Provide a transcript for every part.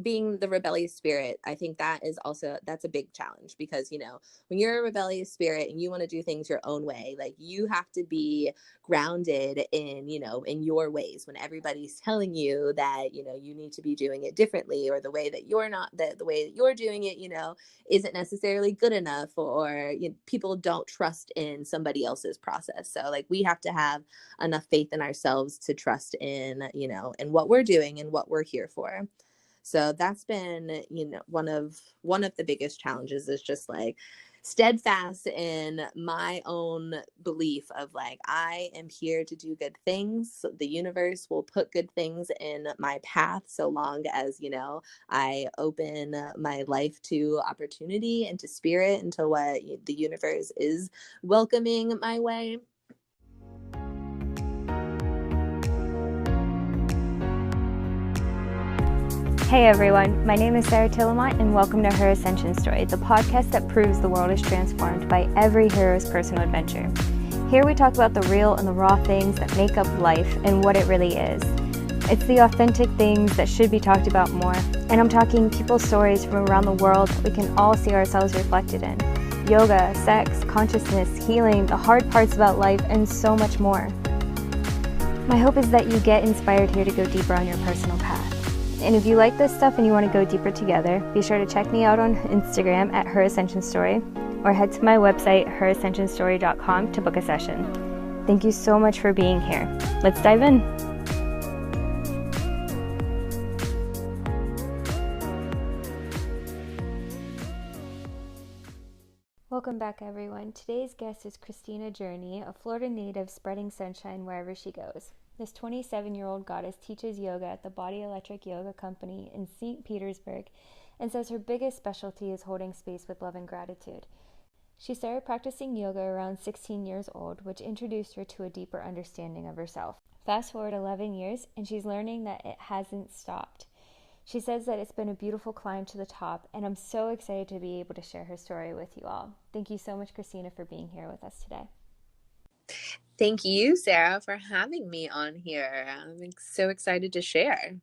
being the rebellious spirit, I think that's a big challenge because, when you're a rebellious spirit and you want to do things your own way, like you have to be grounded in your ways when everybody's telling you that, you need to be doing it differently, or the way that you're not, that the way that you're doing it, isn't necessarily good enough, or people don't trust in somebody else's process. So like we have to have enough faith in ourselves to trust in what we're doing and what we're here for. So that's been, one of the biggest challenges, is just like steadfast in my own belief of like, I am here to do good things. So the universe will put good things in my path so long as, I open my life to opportunity and to spirit and to what the universe is welcoming my way. Hey everyone, my name is Sarah Tillamont and welcome to Her Ascension Story, the podcast that proves the world is transformed by every hero's personal adventure. Here we talk about the real and the raw things that make up life and what it really is. It's the authentic things that should be talked about more, and I'm talking people's stories from around the world that we can all see ourselves reflected in. Yoga, sex, consciousness, healing, the hard parts about life, and so much more. My hope is that you get inspired here to go deeper on your personal path. And if you like this stuff and you want to go deeper together, be sure to check me out on Instagram at Her Ascension Story, or head to my website, herascensionstory.com, to book a session. Thank you so much for being here. Let's dive in. Welcome back, everyone. Today's guest is Kristina Journey, a Florida native spreading sunshine wherever she goes. This 27-year-old goddess teaches yoga at the Body Electric Yoga Company in St. Petersburg and says her biggest specialty is holding space with love and gratitude. She started practicing yoga around 16 years old, which introduced her to a deeper understanding of herself. Fast forward 11 years, and she's learning that it hasn't stopped. She says that it's been a beautiful climb to the top, and I'm so excited to be able to share her story with you all. Thank you so much, Kristina, for being here with us today. Thank you, Sarah, for having me on here. I'm so excited to share.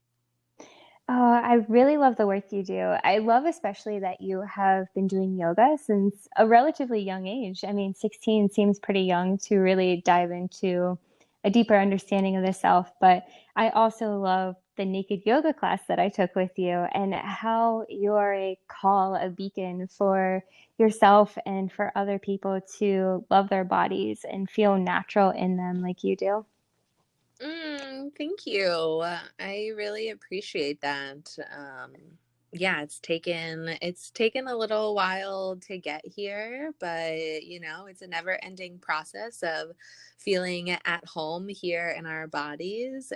I really love the work you do. I love especially that you have been doing yoga since a relatively young age. I mean, 16 seems pretty young to really dive into a deeper understanding of the self, but I also love the naked yoga class that I took with you and how you're a call, a beacon for yourself and for other people to love their bodies and feel natural in them like you do. Thank you. I really appreciate that. Yeah, it's taken a little while to get here, but it's a never-ending process of feeling at home here in our bodies.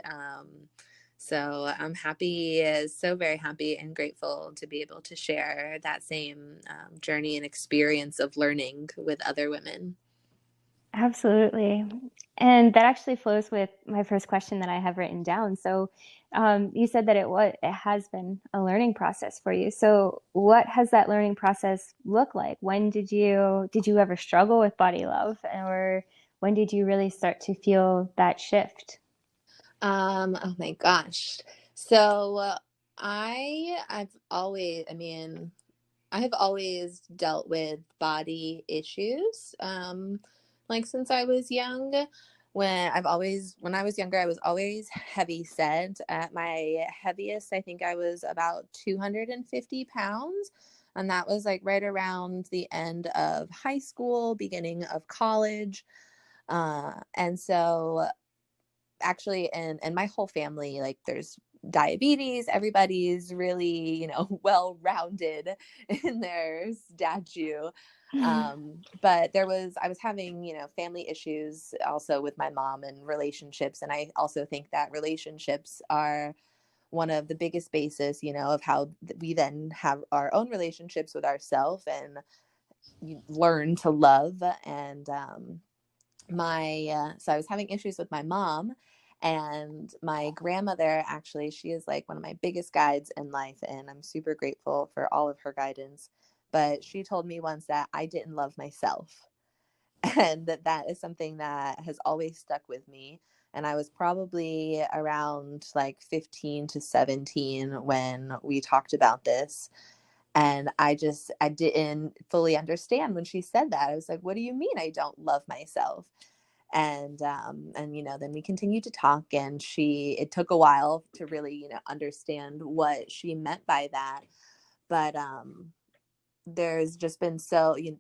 So I'm happy, so very happy and grateful to be able to share that same journey and experience of learning with other women. Absolutely. And that actually flows with my first question that I have written down. So you said that it has been a learning process for you. So what has that learning process look like? When did you ever struggle with body love, or when did you really start to feel that shift? Oh my gosh. So I have always dealt with body issues. Like since I was young, when I was younger, I was always heavy set. At my heaviest, I think I was about 250 pounds. And that was like right around the end of high school, beginning of college. And so actually, and my whole family, like there's diabetes, everybody's really well rounded in their statue. But I was having family issues also with my mom and relationships, and I also think that relationships are one of the biggest basis of how we then have our own relationships with ourselves and you learn to love. And so I was having issues with my mom, and my grandmother, actually, she is like one of my biggest guides in life, and I'm super grateful for all of her guidance. But she told me once that I didn't love myself, and that is something that has always stuck with me. And I was probably around like 15 to 17 when we talked about this. And I didn't fully understand when she said that. I was like, what do you mean I don't love myself? And then we continued to talk, and it took a while to really, understand what she meant by that. But there's just been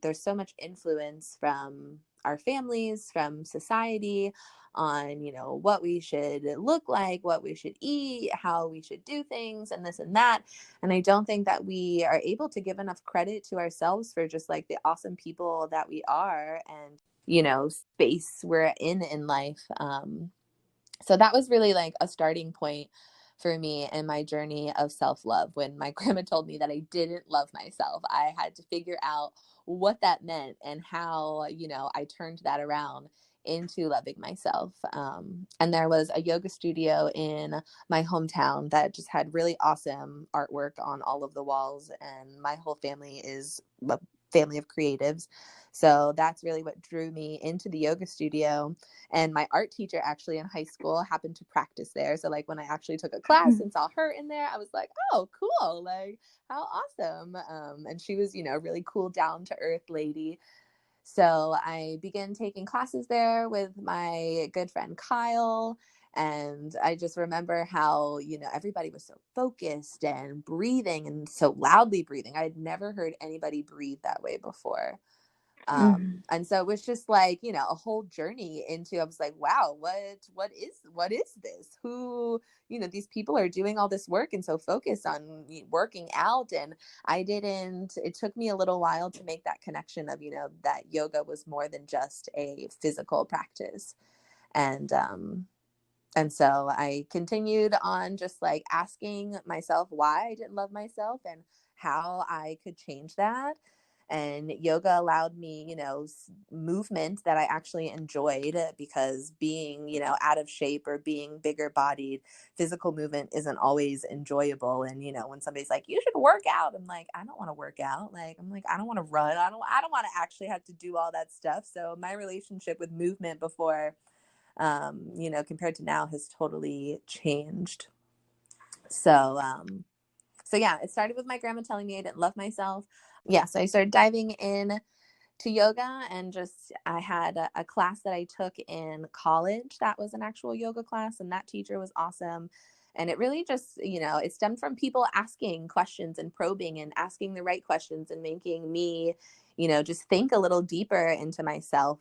there's so much influence from our families, from society, on what we should look like, what we should eat, how we should do things, and this and that. And I don't think that we are able to give enough credit to ourselves for just like the awesome people that we are, and space we're in life. So that was really like a starting point for me in my journey of self-love. When my grandma told me that I didn't love myself, I had to figure out what that meant and how, I turned that around into loving myself. And there was a yoga studio in my hometown that just had really awesome artwork on all of the walls. And my whole family is a family of creatives. So that's really what drew me into the yoga studio. And my art teacher actually in high school happened to practice there. So like when I actually took a class and saw her in there, I was like, oh, cool. Like, how awesome. And she was, a really cool, down to earth lady. So I began taking classes there with my good friend Kyle. And I just remember how, everybody was so focused and breathing, and so loudly breathing. I had never heard anybody breathe that way before. And so it was just like, a whole journey into, I was like, wow, what is this? Who, these people are doing all this work and so focused on working out. And it took me a little while to make that connection of, that yoga was more than just a physical practice. And so I continued on just like asking myself why I didn't love myself and how I could change that. And yoga allowed me, movement that I actually enjoyed, because being, out of shape or being bigger bodied, physical movement isn't always enjoyable. And, when somebody's like, you should work out, I'm like, I don't want to work out. Like, I'm like, I don't want to run. I don't want to actually have to do all that stuff. So my relationship with movement before, compared to now, has totally changed. So yeah, it started with my grandma telling me I didn't love myself. Yeah, so I started diving in to yoga, and just I had a class that I took in college that was an actual yoga class, and that teacher was awesome. And it really just, it stemmed from people asking questions and probing and asking the right questions and making me, just think a little deeper into myself.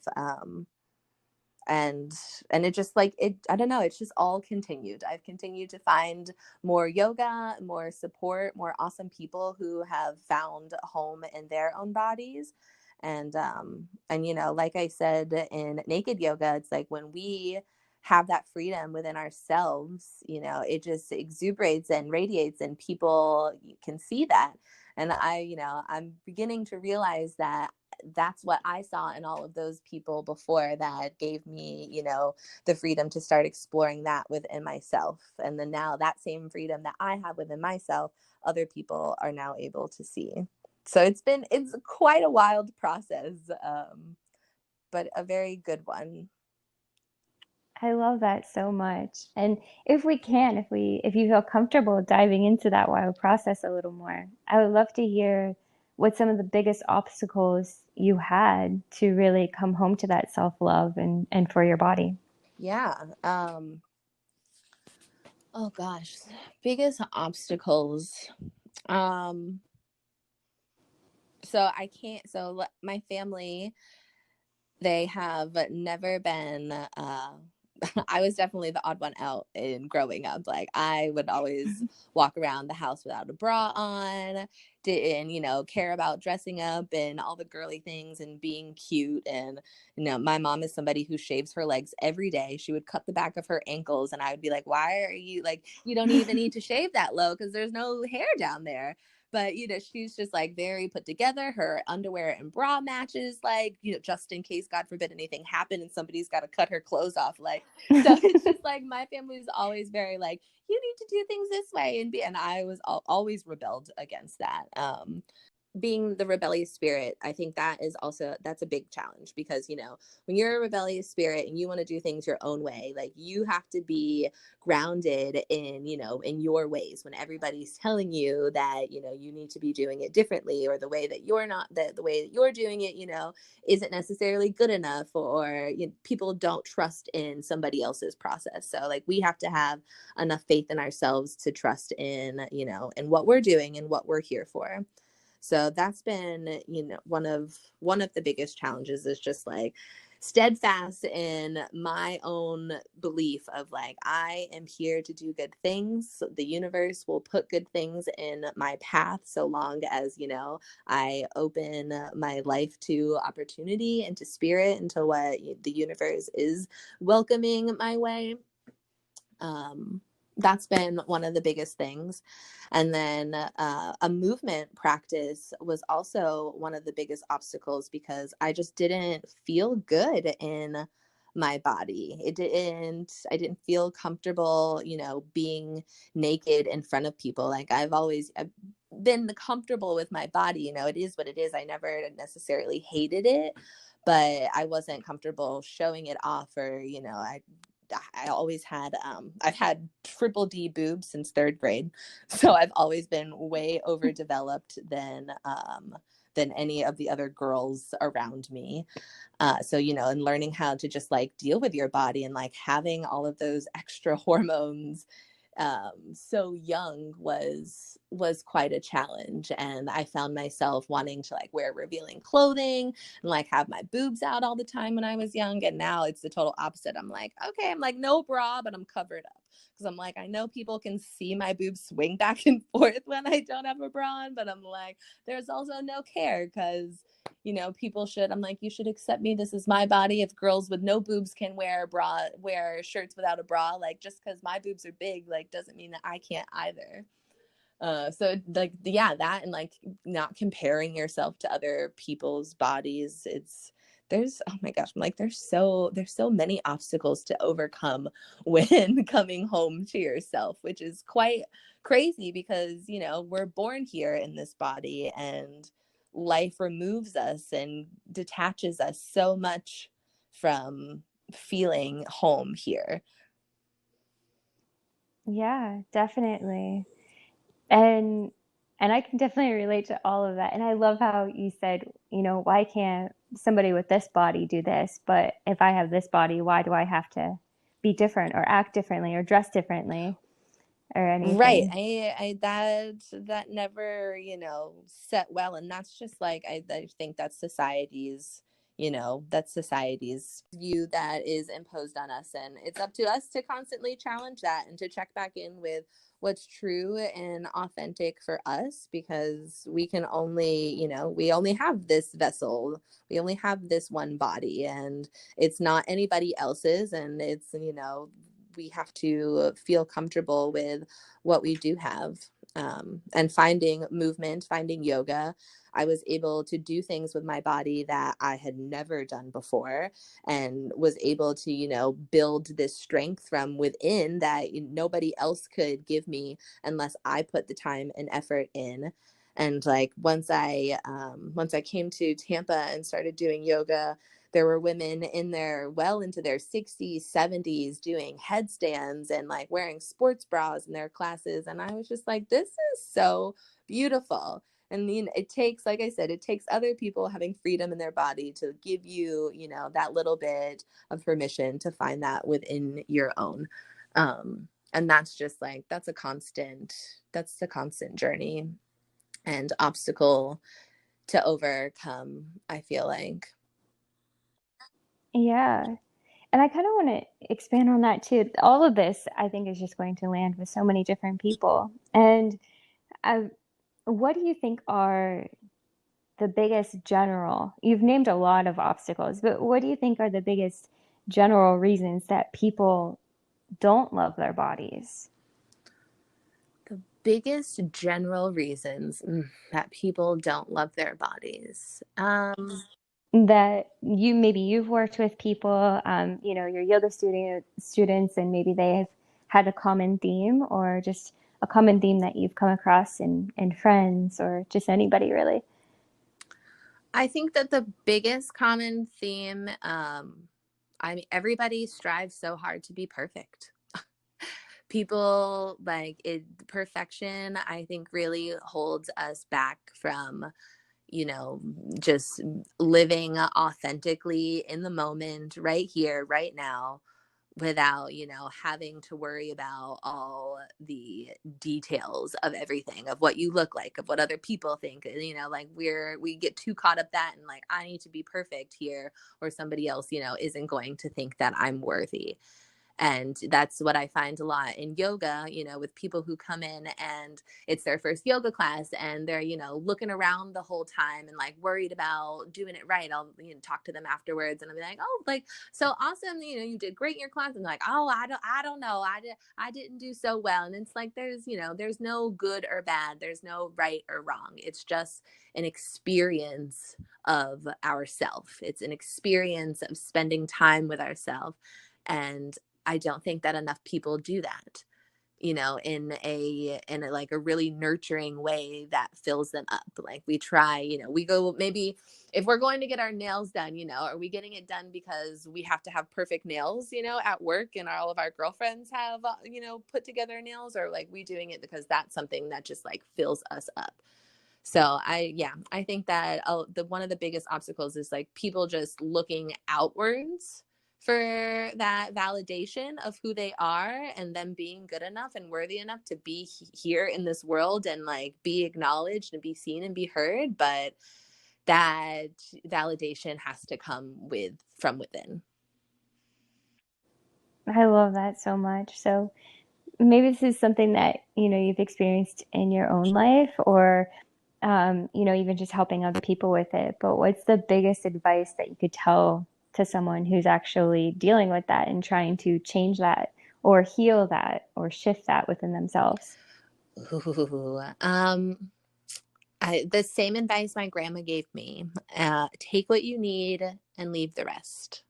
And it just like it I don't know, it's just all continued. I've continued to find more yoga, more support, more awesome people who have found a home in their own bodies. And like I said in naked yoga, it's like when we have that freedom within ourselves, it just exuberates and radiates, and people can see that. And I'm beginning to realize that that's what I saw in all of those people before, that gave me, the freedom to start exploring that within myself. And then now that same freedom that I have within myself, other people are now able to see. So it's quite a wild process, but a very good one. I love that so much. And if you feel comfortable diving into that wild process a little more, I would love to hear what some of the biggest obstacles you had to really come home to that self-love and for your body. Yeah. Oh gosh, biggest obstacles. So I can't, so my family, they have never been, I was definitely the odd one out in growing up. Like I would always walk around the house without a bra on, didn't, care about dressing up and all the girly things and being cute. And, my mom is somebody who shaves her legs every day. She would cut the back of her ankles, and I would be like, why are you like, you don't even need to shave that low because there's no hair down there. But, she's just like very put together. Her underwear and bra matches, like, just in case, God forbid, anything happened and somebody's got to cut her clothes off. Like, so it's just like my family was always very like, you need to do things this way. And I was always rebelled against that. being the rebellious spirit, I think that is also, that's a big challenge because, when you're a rebellious spirit and you want to do things your own way, like you have to be grounded in, in your ways when everybody's telling you that, you need to be doing it differently, or the way that you're not, that the way that you're doing it, isn't necessarily good enough, or people don't trust in somebody else's process. So like we have to have enough faith in ourselves to trust in, in what we're doing and what we're here for. So that's been, one of the biggest challenges is just like steadfast in my own belief of like, I am here to do good things. The universe will put good things in my path so long as, I open my life to opportunity and to spirit and to what the universe is welcoming my way. That's been one of the biggest things. And then a movement practice was also one of the biggest obstacles because I just didn't feel good in my body. I didn't feel comfortable, being naked in front of people. Like I've been comfortable with my body, it is what it is. I never necessarily hated it, but I wasn't comfortable showing it off, or, I always had, I've had triple D boobs since third grade. So I've always been way overdeveloped than any of the other girls around me. So, and learning how to just like deal with your body and like having all of those extra hormones so young was quite a challenge. And I found myself wanting to like wear revealing clothing and like have my boobs out all the time when I was young. And now it's the total opposite. I'm like, okay, I'm like no bra, but I'm covered up. Because I'm like, I know people can see my boobs swing back and forth when I don't have a bra on, but I'm like, there's also no care because people I'm like, you should accept me. This is my body. If girls with no boobs can wear shirts without a bra, like just because my boobs are big, like doesn't mean that I can't either. So like, yeah, that, and like not comparing yourself to other people's bodies. Oh my gosh, I'm like, there's so many obstacles to overcome when coming home to yourself, which is quite crazy because, we're born here in this body and life removes us and detaches us so much from feeling home here. Yeah, definitely. And I can definitely relate to all of that. And I love how you said, why can't somebody with this body do this? But if I have this body, why do I have to be different or act differently or dress differently or Right. anything? I that never, set well. And that's just like, I think that's society's view that is imposed on us. And it's up to us to constantly challenge that and to check back in with what's true and authentic for us, because we can only, we only have this vessel. We only have this one body, and it's not anybody else's. And it's, we have to feel comfortable with what we do have. And finding movement, finding yoga, I was able to do things with my body that I had never done before, and was able to, build this strength from within that nobody else could give me unless I put the time and effort in. And like once I came to Tampa and started doing yoga, there were women well into their 60s, 70s doing headstands and like wearing sports bras in their classes. And I was just like, this is so beautiful. And it takes, like I said, it takes other people having freedom in their body to give you, that little bit of permission to find that within your own. And that's just like, that's a constant journey and obstacle to overcome, I feel like. Yeah. And I kind of want to expand on that too. All of this, I think, is just going to land with so many different people. And I, what do you think are the biggest general, you've named a lot of obstacles, but what do you think are the biggest general reasons that people don't love their bodies? The biggest general reasons that people don't love their bodies. That you've worked with people, your yoga students, and maybe they have had a common theme, or just a common theme that you've come across in friends or just anybody really. I think that the biggest common theme, I mean, everybody strives so hard to be perfect. People like it, perfection, I think, really holds us back from, you know, just living authentically in the moment, right here, right now, without, you know, having to worry about all the details of everything, of what you look like, of what other people think. You know, like we get too caught up that and like, I need to be perfect here, or somebody else, you know, isn't going to think that I'm worthy. And that's what I find a lot in yoga, you know, with people who come in and it's their first yoga class and they're, you know, looking around the whole time and like worried about doing it right. I'll, you know, talk to them afterwards and I'll be like, oh, like, so awesome. You know, you did great in your class. And like, oh, I don't know. I didn't do so well. And it's like, there's, you know, there's no good or bad. There's no right or wrong. It's just an experience of ourself. It's an experience of spending time with ourselves. And I don't think that enough people do that, you know, in a like a really nurturing way that fills them up. Like we try, you know, we go, maybe if we're going to get our nails done, you know, are we getting it done because we have to have perfect nails, you know, at work and all of our girlfriends have, you know, put together nails, or like we doing it because that's something that just like fills us up. So I think that the one of the biggest obstacles is like people just looking outwards for that validation of who they are, and them being good enough and worthy enough to be here in this world and like be acknowledged and be seen and be heard. But that validation has to come from within. I love that so much. So maybe this is something that, you know, you've experienced in your own life, or you know, even just helping other people with it. But what's the biggest advice that you could tell to someone who's actually dealing with that and trying to change that or heal that or shift that within themselves? Ooh, the same advice my grandma gave me: take what you need and leave the rest,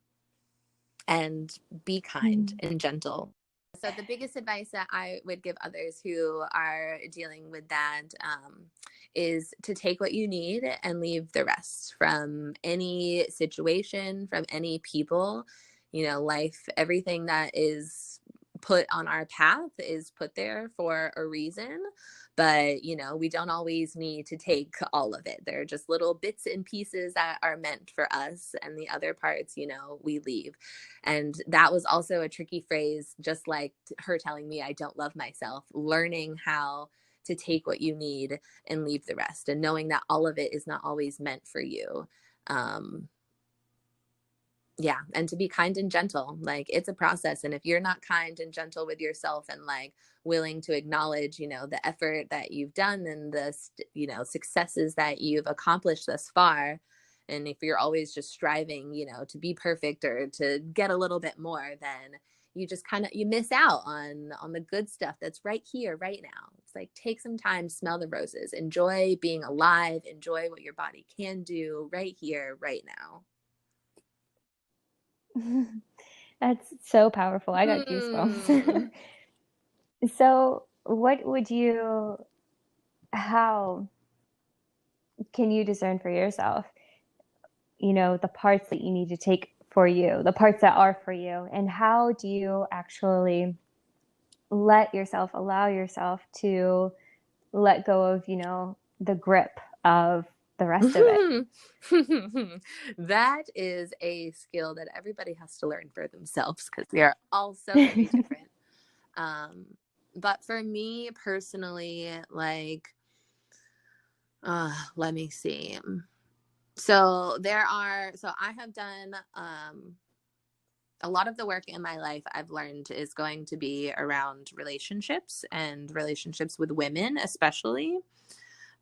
and be kind Mm. and gentle. So the biggest advice that I would give others who are dealing with that, is to take what you need and leave the rest, from any situation, from any people. You know, life, everything that is put on our path is put there for a reason. But, you know, we don't always need to take all of it. They're just little bits and pieces that are meant for us. And the other parts, you know, we leave. And that was also a tricky phrase, just like her telling me I don't love myself, learning how to take what you need and leave the rest, and knowing that all of it is not always meant for you. Um, yeah, and to be kind and gentle. Like it's a process. And if you're not kind and gentle with yourself and like willing to acknowledge, you know, the effort that you've done and the, you know, successes that you've accomplished thus far, and if you're always just striving, you know, to be perfect or to get a little bit more, then you just kind of, you miss out on the good stuff that's right here right now. It's like, take some time, smell the roses, enjoy being alive, enjoy what your body can do right here right now. That's so powerful. I got Hmm. goosebumps. So, what would you, how can you discern for yourself, you know, the parts that you need to take for you, the parts that are for you, and how do you actually let yourself, allow yourself to let go of, you know, the grip of the rest of it? That is a skill that everybody has to learn for themselves because we are all so very different. Um, but for me personally, like, let me see. So I have done, a lot of the work in my life I've learned is going to be around relationships, and relationships with women, especially.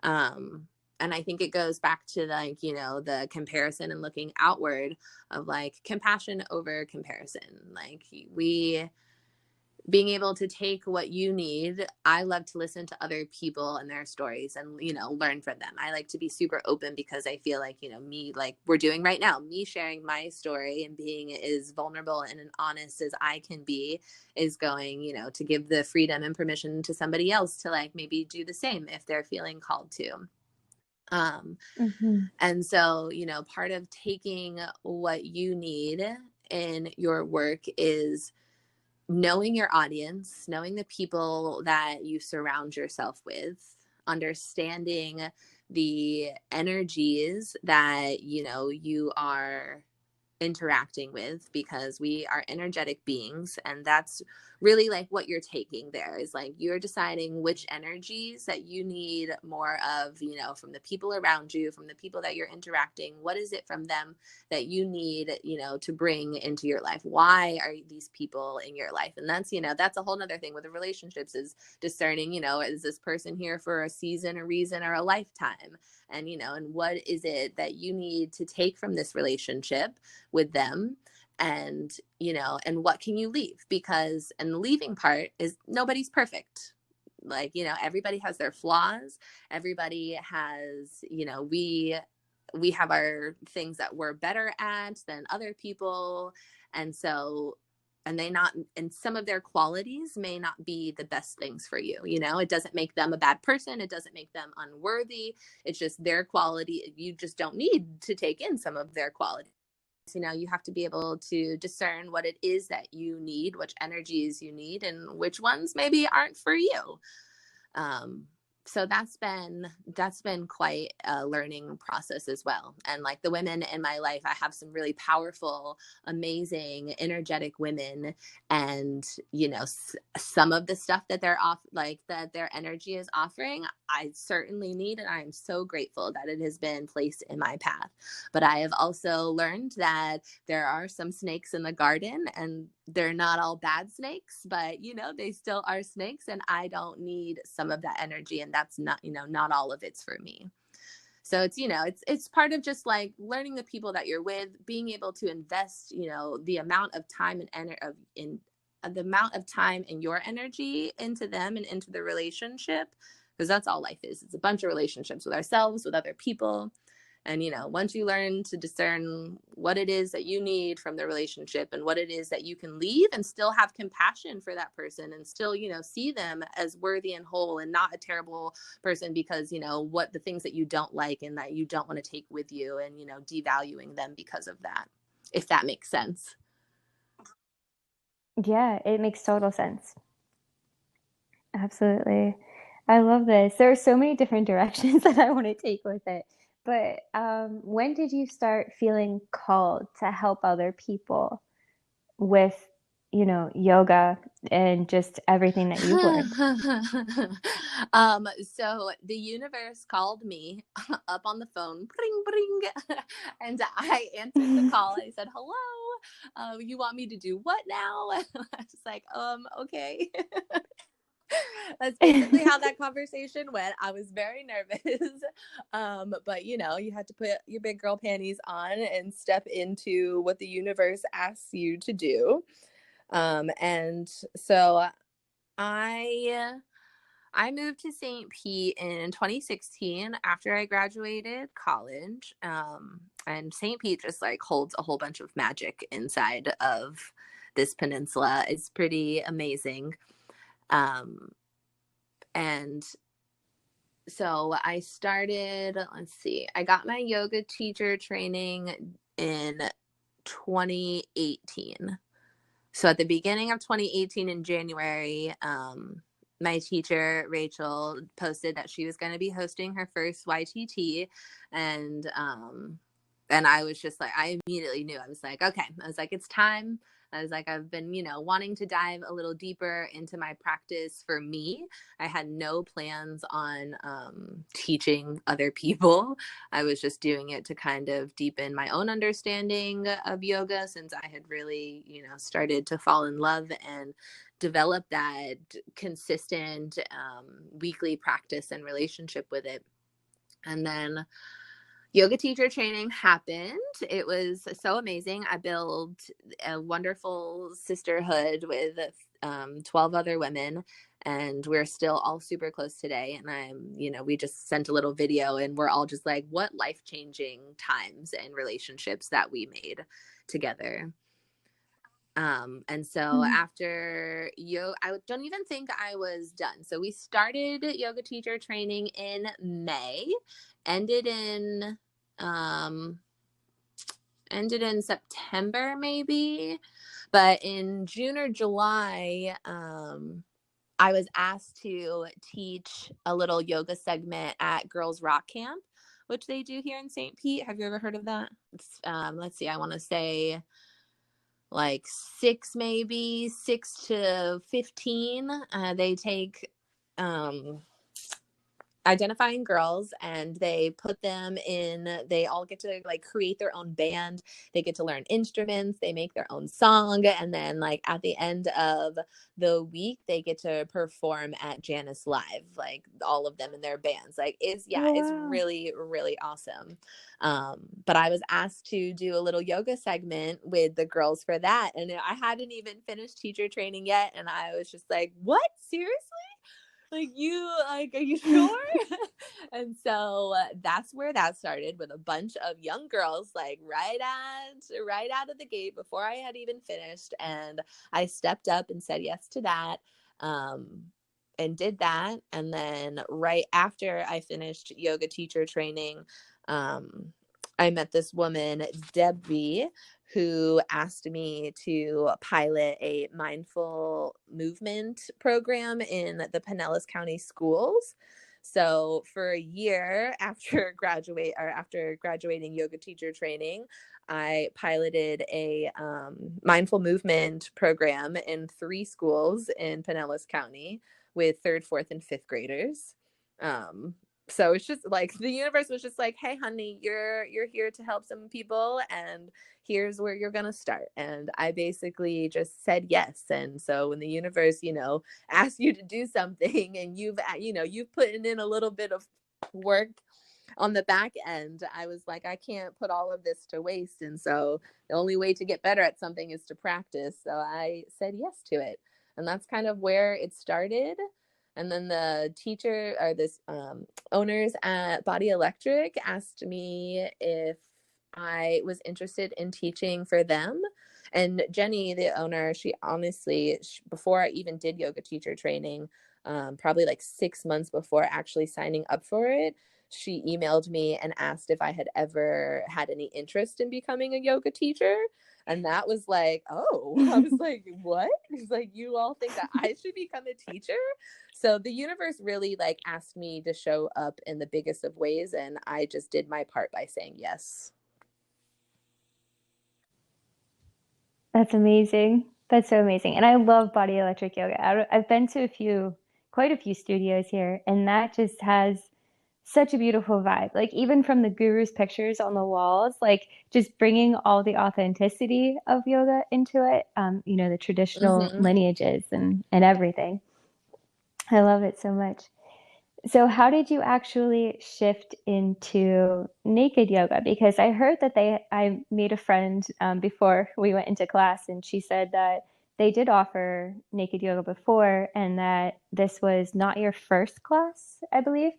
Um, and I think it goes back to like, you know, the comparison and looking outward, of like compassion over comparison. Like we being able to take what you need. I love to listen to other people and their stories and, you know, learn from them. I like to be super open because I feel like, you know, me, like we're doing right now, me sharing my story and being as vulnerable and as honest as I can be is going, you know, to give the freedom and permission to somebody else to like maybe do the same if they're feeling called to. Mm-hmm. And so, part of taking what you need in your work is knowing your audience, knowing the people that you surround yourself with, understanding the energies that, you are interacting with, because we are energetic beings, and that's really like what you're taking there is like you're deciding which energies that you need more of, from the people around you, from the people that you're interacting. What is it from them that you need, to bring into your life? Why are these people in your life? And that's a whole nother thing with the relationships, is discerning, is this person here for a season, a reason, or a lifetime? And what is it that you need to take from this relationship with them? And and what can you leave? Because, and the leaving part is, nobody's perfect. Like, everybody has their flaws. Everybody has, we have our things that we're better at than other people. And so, and some of their qualities may not be the best things for you. It doesn't make them a bad person. It doesn't make them unworthy. It's just their quality. You just don't need to take in some of their qualities. You have to be able to discern what it is that you need, which energies you need, and which ones maybe aren't for you. So that's been quite a learning process as well. And like the women in my life, I have some really powerful, amazing, energetic women. And, some of the stuff that they're off, like that their energy is offering, I certainly need. And I am so grateful that it has been placed in my path. But I have also learned that there are some snakes in the garden, and they're not all bad snakes, but they still are snakes, and I don't need some of that energy, and that's not, not all of it's for me. So it's, it's part of just like learning the people that you're with, being able to invest, the amount of time the amount of time and your energy into them and into the relationship, because that's all life is. It's a bunch of relationships with ourselves, with other people. And, once you learn to discern what it is that you need from the relationship, and what it is that you can leave and still have compassion for that person, and still, see them as worthy and whole, and not a terrible person because, what the things that you don't like and that you don't want to take with you, and, devaluing them because of that, if that makes sense. Yeah, it makes total sense. Absolutely. I love this. There are so many different directions that I want to take with it. But when did you start feeling called to help other people with, yoga and just everything that you've learned? So the universe called me up on the phone, bring, bring, and I answered the call. I said, hello, you want me to do what now? I was like, okay. That's basically how that conversation went. I was very nervous. But you had to put your big girl panties on and step into what the universe asks you to do. And so I moved to St. Pete in 2016 after I graduated college. And St. Pete just like holds a whole bunch of magic inside of this peninsula. It's pretty amazing. And so I started, let's see, I got my yoga teacher training in 2018. So at the beginning of 2018 in January, my teacher, Rachel, posted that she was going to be hosting her first YTT. And I was just like, I immediately knew. I was like, okay. I was like, it's time. I was like, I've been, wanting to dive a little deeper into my practice for me. I had no plans on teaching other people. I was just doing it to kind of deepen my own understanding of yoga, since I had really, started to fall in love and develop that consistent weekly practice and relationship with it. And then yoga teacher training happened. It was so amazing. I built a wonderful sisterhood with 12 other women, and we're still all super close today. And we just sent a little video, and we're all just like, what life-changing times and relationships that we made together. And so after I don't even think I was done. So we started yoga teacher training in May, ended in September maybe, but in June or July, I was asked to teach a little yoga segment at Girls Rock Camp, which they do here in St. Pete. Have you ever heard of that? It's, let's see, I want to say like 6 to 15. They take identifying girls and they put them in, they all get to like create their own band, they get to learn instruments, they make their own song, and then like at the end of the week they get to perform at Janice Live, like all of them in their bands. Like it's Oh, it's wow. really really awesome. But I was asked to do a little yoga segment with the girls for that, and I hadn't even finished teacher training yet, and I was just like, what, seriously? Like, are you sure? And so that's where that started, with a bunch of young girls, like right out of the gate before I had even finished. And I stepped up and said yes to that, and did that. And then right after I finished yoga teacher training, I met this woman, Debbie, who asked me to pilot a mindful movement program in the Pinellas County schools. So for a year after graduating yoga teacher training, I piloted a mindful movement program in 3 schools in Pinellas County with 3rd, 4th, and 5th graders. So it's just like the universe was just like, hey honey, you're here to help some people, and here's where you're gonna start. And I basically just said yes. And so when the universe, asks you to do something, and you've put in a little bit of work on the back end, I was like, I can't put all of this to waste. And so the only way to get better at something is to practice. So I said yes to it. And that's kind of where it started. And then the teacher, or this owners at Body Electric, asked me if I was interested in teaching for them. And Jenny, the owner, she honestly, before I even did yoga teacher training, probably like 6 months before actually signing up for it, she emailed me and asked if I had ever had any interest in becoming a yoga teacher. And that was like, oh, I was like, what? It's like, you all think that I should become a teacher? So the universe really like asked me to show up in the biggest of ways. And I just did my part by saying yes. That's amazing. That's so amazing. And I love Body Electric Yoga. I've been to quite a few studios here, and that just has such a beautiful vibe. Like even from the guru's pictures on the walls, like just bringing all the authenticity of yoga into it, the traditional Mm-hmm. lineages and everything. I love it so much. So how did you actually shift into naked yoga? Because I heard that I made a friend before we went into class, and she said that they did offer naked yoga before, and that this was not your first class, I believe.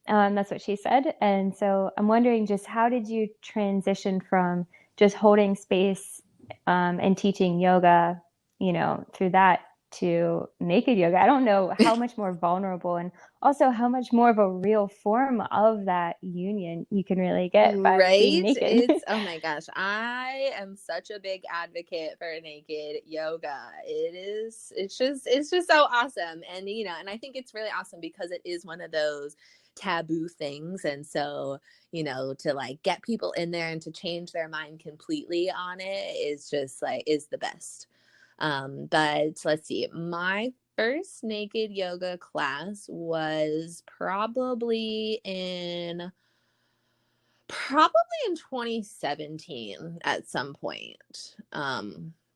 That's what she said. And so I'm wondering, just how did you transition from just holding space and teaching yoga, through that, to naked yoga? I don't know how much more vulnerable, and also how much more of a real form of that union you can really get by being Right? naked. Oh my gosh, I am such a big advocate for naked yoga. It's just so awesome. And and I think it's really awesome because it is one of those taboo things. And so, to like get people in there and to change their mind completely on it is just like is the best. But let's see, my first naked yoga class was probably in 2017 at some point.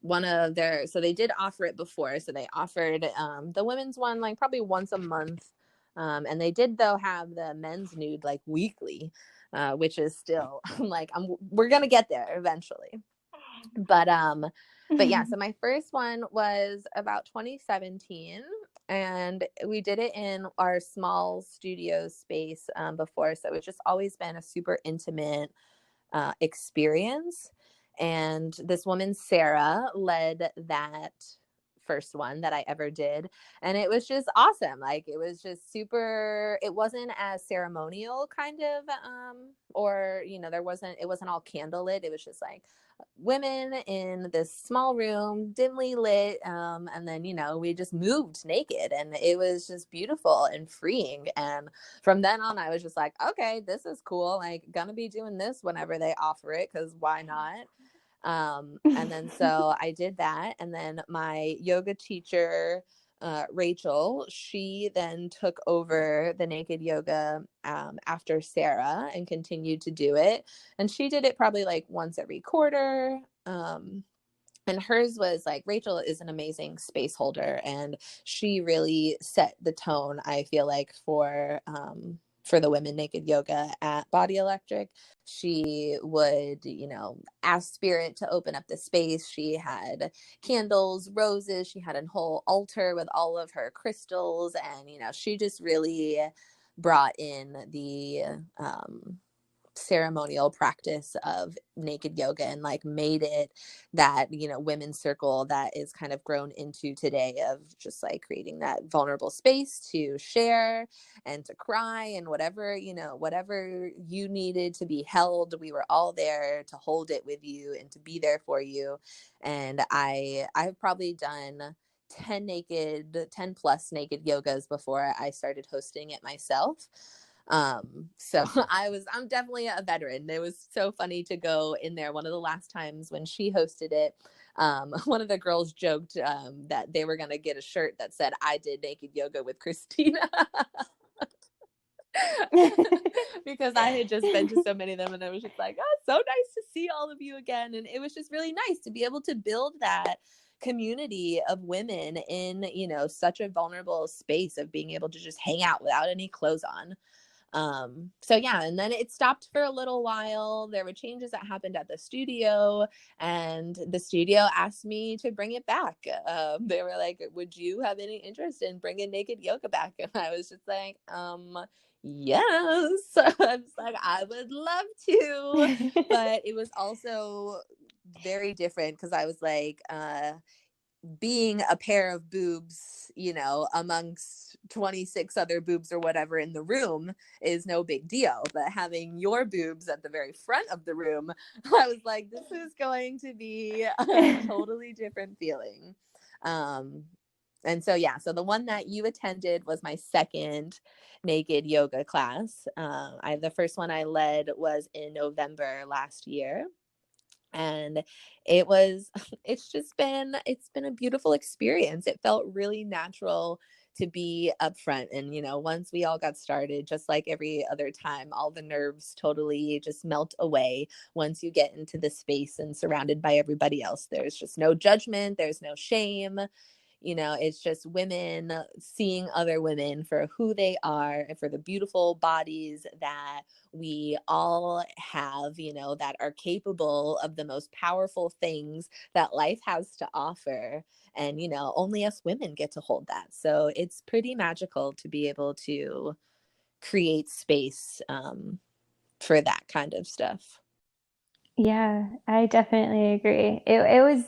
One of their, so they did offer it before. So they offered the women's one like probably once a month. And they did though have the men's nude like weekly, which is still like we're gonna get there eventually. But yeah, so my first one was about 2017, and we did it in our small studio space before. So it's just always been a super intimate experience. And this woman, Sarah, led that first one that I ever did. And it was just awesome. Like, it was just super, it wasn't as ceremonial kind of, or, you know, it wasn't all candlelit. It was just like women in this small room, dimly lit. And then, you know, we just moved naked, and it was just beautiful and freeing. And from then on, I was just like, okay, this is cool. Like, gonna be doing this whenever they offer it, because why not? And then so I did that. And then my yoga teacher, Rachel, she then took over the naked yoga after Sarah and continued to do it. And she did it probably like once every quarter. And hers was like, Rachel is an amazing space holder, and she really set the tone, I feel like, for the women naked yoga at Body Electric. She would, you know, ask spirit to open up the space. She had candles, roses, she had a whole altar with all of her crystals, and, you know, she just really brought in the ceremonial practice of naked yoga, and like made it that, you know, women's circle that is kind of grown into today, of just like creating that vulnerable space to share and to cry, and whatever, you know, whatever you needed to be held, we were all there to hold it with you and to be there for you. And I've probably done 10 plus naked yogas before I started hosting it myself. So I'm definitely a veteran. It was so funny to go in there. One of the last times when she hosted it, one of the girls joked that they were going to get a shirt that said, "I did naked yoga with Kristina." Because I had just been to so many of them, and I was just like, oh, it's so nice to see all of you again. And it was just really nice to be able to build that community of women in, you know, such a vulnerable space of being able to just hang out without any clothes on. So yeah, and then it stopped for a little while. There were changes that happened at the studio, and the studio asked me to bring it back. They were like, would you have any interest in bringing naked yoga back? And I was just like, yes. I was like, I would love to. But it was also very different, because I was like, being a pair of boobs, you know, amongst 26 other boobs or whatever in the room is no big deal. But having your boobs at the very front of the room, I was like, this is going to be a totally different feeling. And so, yeah, so the one that you attended was my second naked yoga class. The first one I led was in November last year. And it's been a beautiful experience. It felt really natural to be upfront. And, you know, once we all got started, just like every other time, all the nerves totally just melt away once you get into the space and surrounded by everybody else. There's just no judgment, there's no shame. You know, it's just women seeing other women for who they are, and for the beautiful bodies that we all have, you know, that are capable of the most powerful things that life has to offer. And, you know, only us women get to hold that. So it's pretty magical to be able to create space for that kind of stuff. Yeah, I definitely agree. It was,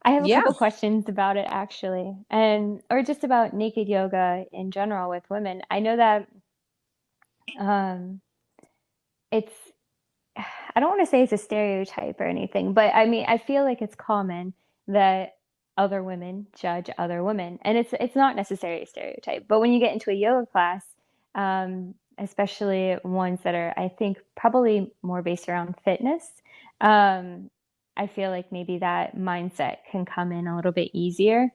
I have a Yeah. couple questions about it actually, and or just about naked yoga in general with women. I know that um, it's, I don't want to say it's a stereotype or anything, but I mean, I feel like it's common that other women judge other women, and it's not necessarily a stereotype. But when you get into a yoga class, especially ones that are, I think, probably more based around fitness, um, I feel like maybe that mindset can come in a little bit easier,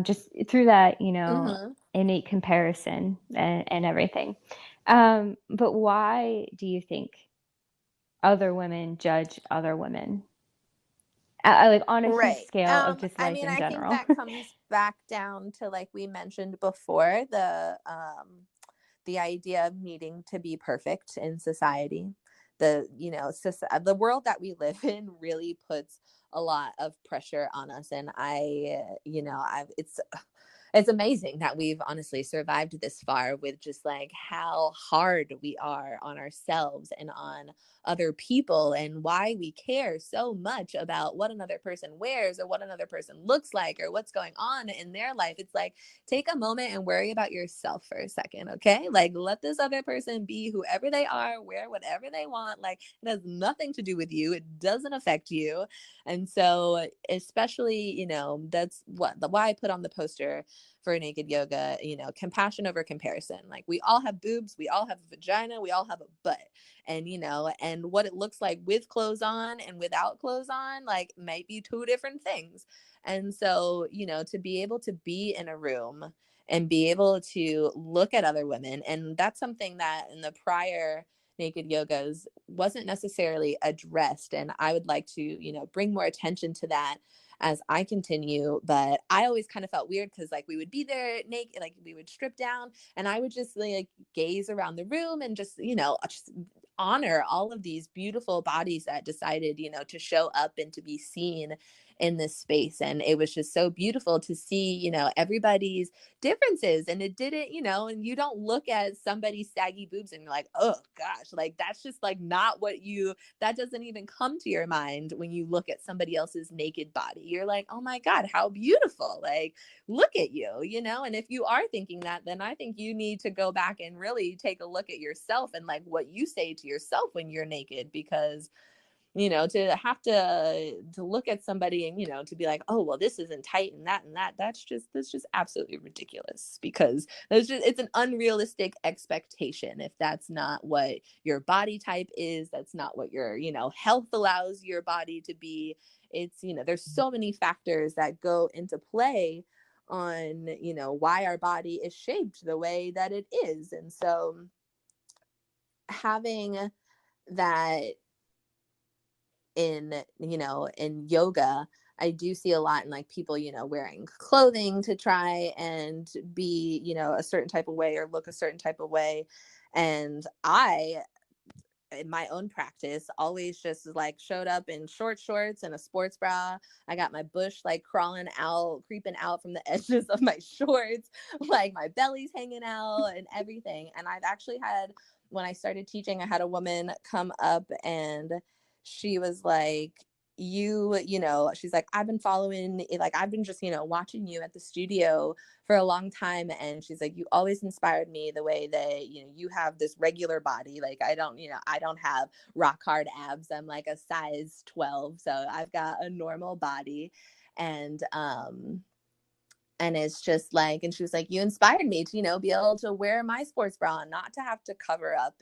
just through that, you know, Mm-hmm. innate comparison and everything. But why do you think other women judge other women, like on a huge Right. scale of just I life mean, in I think general? that comes back down to, like we mentioned before, the idea of needing to be perfect in society. You know, the world that we live in really puts a lot of pressure on us. And you know, it's amazing that we've honestly survived this far with just like how hard we are on ourselves and on other people, and why we care so much about what another person wears or what another person looks like or what's going on in their life. It's like, take a moment and worry about yourself for a second, okay? Like, let this other person be whoever they are, wear whatever they want. Like, it has nothing to do with you, it doesn't affect you. And so, especially, that's why I put on the poster for naked yoga, compassion over comparison. Like, we all have boobs, we all have a vagina, we all have a butt. And, and what it looks like with clothes on and without clothes on, like, might be two different things. And so, to be able to be in a room and be able to look at other women, and that's something that in the prior naked yogas wasn't necessarily addressed. And I would like to, bring more attention to that as I continue. But I always kind of felt weird because, like, we would be there naked, like we would strip down, and I would just like gaze around the room and just, just honor all of these beautiful bodies that decided, to show up and to be seen in this space. And it was just so beautiful to see, everybody's differences. And it didn't, and you don't look at somebody's saggy boobs and you're like, oh gosh, like, that's just like not that doesn't even come to your mind when you look at somebody else's naked body. You're like, oh my God, how beautiful. Like, look at you, and if you are thinking that, then I think you need to go back and really take a look at yourself and like what you say to yourself when you're naked. Because to have to look at somebody and to be like, oh well, this isn't tight and that's just absolutely ridiculous. Because it's an unrealistic expectation. If that's not what your body type is, that's not what your health allows your body to be. It's there's so many factors that go into play on why our body is shaped the way that it is. And so having that in yoga, I do see a lot in like people wearing clothing to try and be a certain type of way or look a certain type of way. And I, in my own practice, always just like showed up in short shorts and a sports bra. I got my bush like creeping out from the edges of my shorts, like my belly's hanging out and everything. And I've actually had, when I started teaching, I had a woman come up and she was like, she's like, I've been following, like, I've been just, watching you at the studio for a long time. And she's like, you always inspired me the way that, you have this regular body. Like, I don't have rock hard abs. I'm like a size 12. So I've got a normal body. And it's just like, and she was like, you inspired me to, be able to wear my sports bra and not to have to cover up.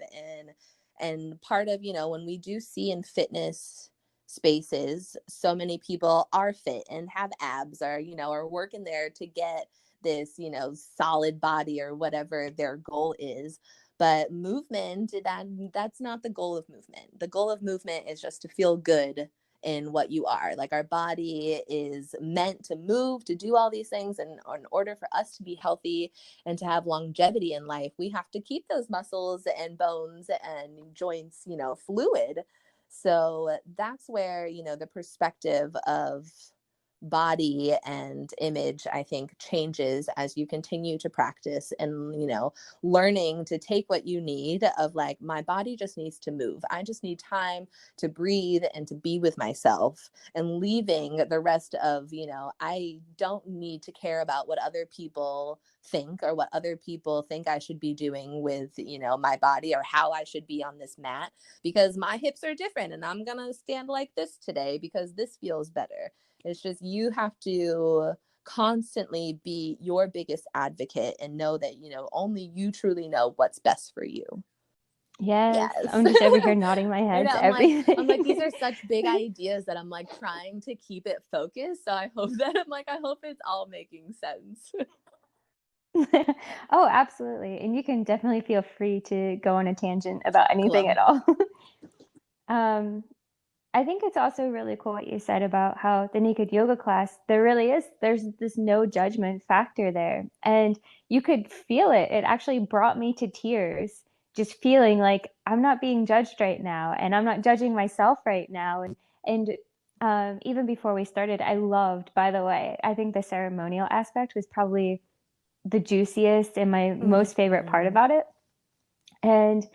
And part of, when we do see in fitness spaces, so many people are fit and have abs or, are working there to get this, solid body or whatever their goal is. But movement, that's not the goal of movement. The goal of movement is just to feel good in what you are. Like, our body is meant to move, to do all these things. And in order for us to be healthy and to have longevity in life, we have to keep those muscles and bones and joints, fluid. So that's where, the perspective of body and image, I think, changes as you continue to practice and, learning to take what you need of like, my body just needs to move. I just need time to breathe and to be with myself, and leaving the rest of, I don't need to care about what other people think or what other people think I should be doing with, my body or how I should be on this mat, because my hips are different and I'm going to stand like this today because this feels better. It's just, you have to constantly be your biggest advocate and know that, only you truly know what's best for you. Yes, Yes. I'm just over here nodding my head to everything. I'm like, these are such big ideas that I'm like trying to keep it focused. So I hope that I hope it's all making sense. Oh, absolutely. And you can definitely feel free to go on a tangent about anything Cool. at all. I think it's also really cool what you said about how the naked yoga class, there's this no judgment factor there. And you could feel it. It actually brought me to tears, just feeling like I'm not being judged right now and I'm not judging myself right now. And even before we started, I loved, by the way, I think the ceremonial aspect was probably the juiciest and my most favorite part Mhm. about it. And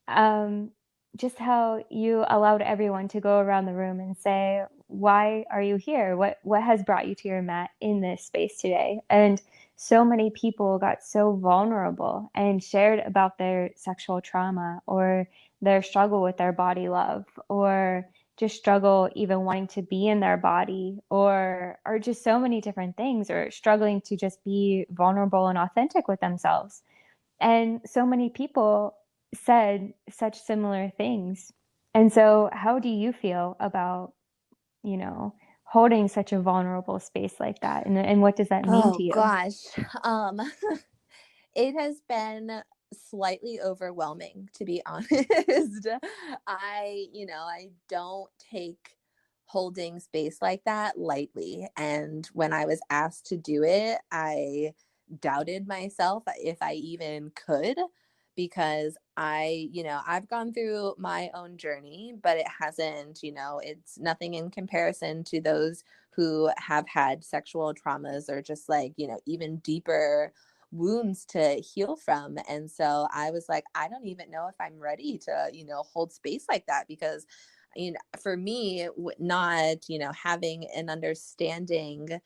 um, just how you allowed everyone to go around the room and say, why are you here? What has brought you to your mat in this space today? And so many people got so vulnerable and shared about their sexual trauma or their struggle with their body love or just struggle even wanting to be in their body or just so many different things or struggling to just be vulnerable and authentic with themselves. And so many people said such similar things. And so, how do you feel about, you know, holding such a vulnerable space like that? And what does that mean to Oh you? gosh. Um, it has been slightly overwhelming, to be honest. I don't take holding space like that lightly. And when I was asked to do it, I doubted myself if I even could, because I've gone through my own journey, but it hasn't, it's nothing in comparison to those who have had sexual traumas or just like, even deeper wounds to heal from. And so I was like, I don't even know if I'm ready to, hold space like that, because, for me, not, having an understanding,